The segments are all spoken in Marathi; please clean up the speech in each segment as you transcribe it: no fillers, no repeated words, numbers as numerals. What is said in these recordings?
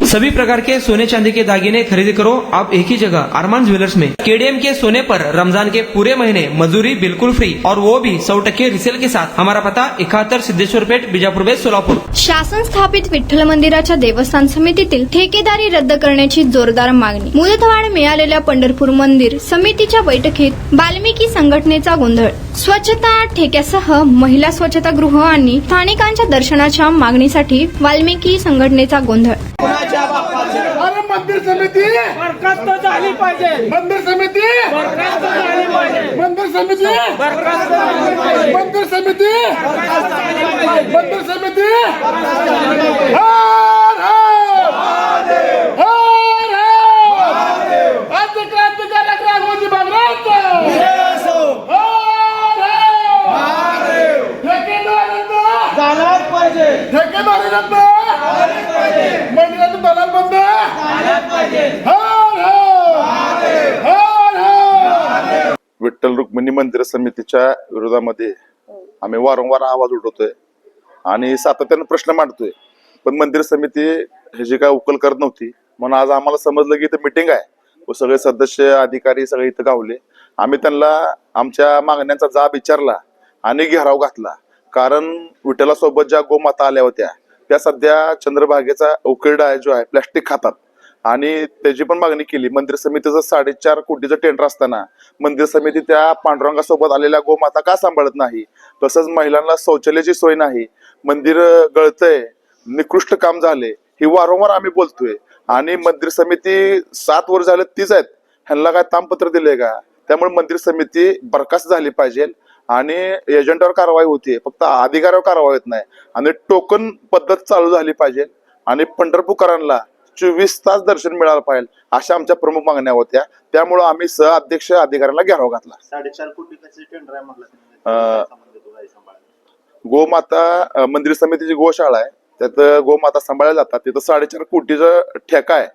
सभी प्रकार के सोने चांदी के दागिने खरीद करो आप एक ही जगह अरमान ज्वेलर्स में। केडीएम के सोने पर रमजान के पूरे महीने मजदूरी बिल्कुल फ्री और वो भी 100% रिसेल के साथ। हमारा पता 71 सिद्धेश्वर पेठ, बीजापूर बेस, सोलापूर। शासन स्थापित विठ्ठल मंदिराच्या देवस्थान समितीतील ठेकेदारी रद्द करण्याची जोरदार मागणी। मुदतवाढ मिळालेल्या पंढरपूर मंदिर समितीच्या बैठकीत वाल्मिकी संघटनेचा गोंधळ। स्वच्छता ठेक्यासह महिला स्वच्छतागृह आणि स्थानिकांच्या दर्शनाच्या मागणीसाठी वाल्मिकी संघटनेचा गोंधळ। अरे मंदिर समिती बरखास्त झाली पाहिजे। मंदिर समिती बरखास्त झाली पाहिजे। मंदिर समिती बरखास्त झाली पाहिजे। मंदिर समिती बरखास्त झाली पाहिजे। मंदिर समिती हर हर आज क्रांतिकारक राघोजी बाबराव झालाच पाहिजे। ठेकेदारी रद्द मंदिराचं दलाल बंद झालाच पाहिजे। विठ्ठल रुक्मिणी मंदिर समितीच्या विरोधामध्ये आम्ही वारंवार आवाज उठवतोय आणि सातत्याने प्रश्न मांडतोय, पण मंदिर समिती ह्याची काय उकल करत नव्हती। म्हणून आज आम्हाला समजलं की इथं मिटिंग आहे व सगळे सदस्य अधिकारी सगळे इथं गावले। आम्ही त्यांना आमच्या मागण्यांचा जाब विचारला आणि घेराव घातला, कारण विठ्ठलासोबत ज्या गोमाता आल्या होत्या त्या सध्या चंद्रभागेचा उकिरडा जो आहे प्लॅस्टिक खातात आणि त्याची पण मागणी केली। मंदिर समितीचं 4.5 कोटीचं टेंडर असताना मंदिर समिती त्या पांडुरंगासोबत आलेल्या गोमाता का सांभाळत नाही? तसंच महिलांना शौचालयाची सोय नाही, मंदिर गळतंय, निकृष्ट काम झाले, ही वारंवार आम्ही बोलतोय। आणि मंदिर समिती 7 वर्ष झाले तीच आहेत, ह्यांना काय तामपत्र दिलंय का? त्यामुळे मंदिर समिती बरखास्त झाली पाहिजे आणि एजंटावर कारवाई होतीये, फक्त अधिकाऱ्यावर कारवाई होत नाही आणि टोकन पद्धत चालू झाली पाहिजे आणि पंढरपूरकरांना 24 तास दर्शन मिळालं पाहिजे, अशा आमच्या प्रमुख मागण्या होत्या। त्यामुळे आम्ही सहअध्यक्ष अधिकाऱ्यांना घेराव घातला। 4.5 कोटी टेंडर आहे म्हटलं। गोमाता मंदिर समितीची गोशाळा आहे, त्यात गोमाता सांभाळल्या जातात, तिथं 4.5 कोटीचं ठेका आहे,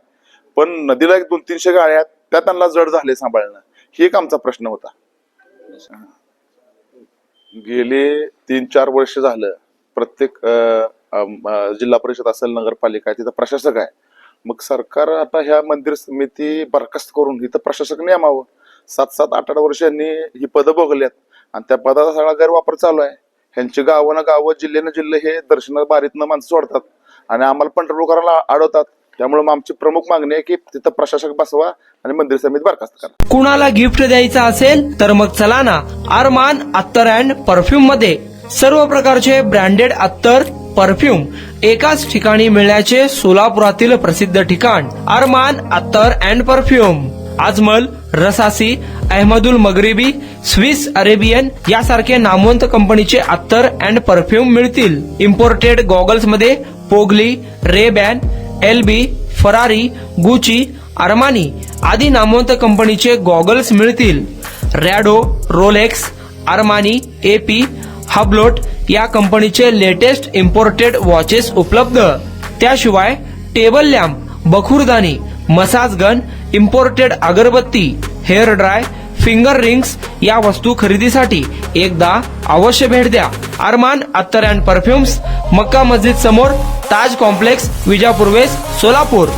पण नदीला 200-300 गाड्या आहेत, त्या त्यांना जड झाले सांभाळणं, ही एक आमचा प्रश्न होता। गेले 3-4 वर्ष झालं प्रत्येक जिल्हा परिषद असेल, नगरपालिका आहे, तिथं प्रशासक आहे। मग सरकार आता ह्या मंदिर समिती बरखास्त करून इथं प्रशासक नेमावं। 7-8 वर्ष यांनी ही पदं भोगल्यात आणि त्या पदाचा सगळा गैरवापर चालू आहे। ह्यांची गावं जिल्ह्यानं जिल्हे हे दर्शना बारीतनं माणसं सोडतात आणि आम्हाला पंढरपूरकरांना अडवतात। त्यामुळे आमची प्रमुख मागणी आहे की तिथं प्रशासक बसवा आणि मंदिर समिती बरखास्त करा। कुणाला गिफ्ट द्यायचं असेल तर मग चला ना अरमान अत्तर अँड परफ्यूम मध्ये। सर्व प्रकारचे ब्रँडेड अत्तर परफ्यूम एकाच ठिकाणी मिळण्याचे सोलापुरातील प्रसिद्ध ठिकाण अरमान अत्तर and perfume. Ajmal, Rasasi, Ahmed al Maghribi, Swiss Arabian यासारखे नामवंत कंपनीचे अत्तर अँड परफ्यूम मिळतील। इम्पोर्टेड गॉगल्स मध्ये पोगली, Ray Ban, LB, Ferrari, Gucci, Armani आदी नामवंत कंपनीचे गॉगल्स मिळतील। Rado, Rolex, Armani, AP, Hublot या कंपनीचे लेटेस्ट इम्पोर्टेड वॉचेस उपलब्ध। त्याशिवाय टेबल लॅम्प, बखुरदानी, मसाज गन, इम्पोर्टेड अगरबत्ती, हेअर ड्राय, फिंगर रिंग्स या वस्तू खरेदीसाठी एकदा अवश्य भेट द्या। अरमान अत्तर अँड परफ्यूम्स, मक्का मस्जिद समोर, ताज कॉम्प्लेक्स, विजापूर वेस्ट, सोलापूर।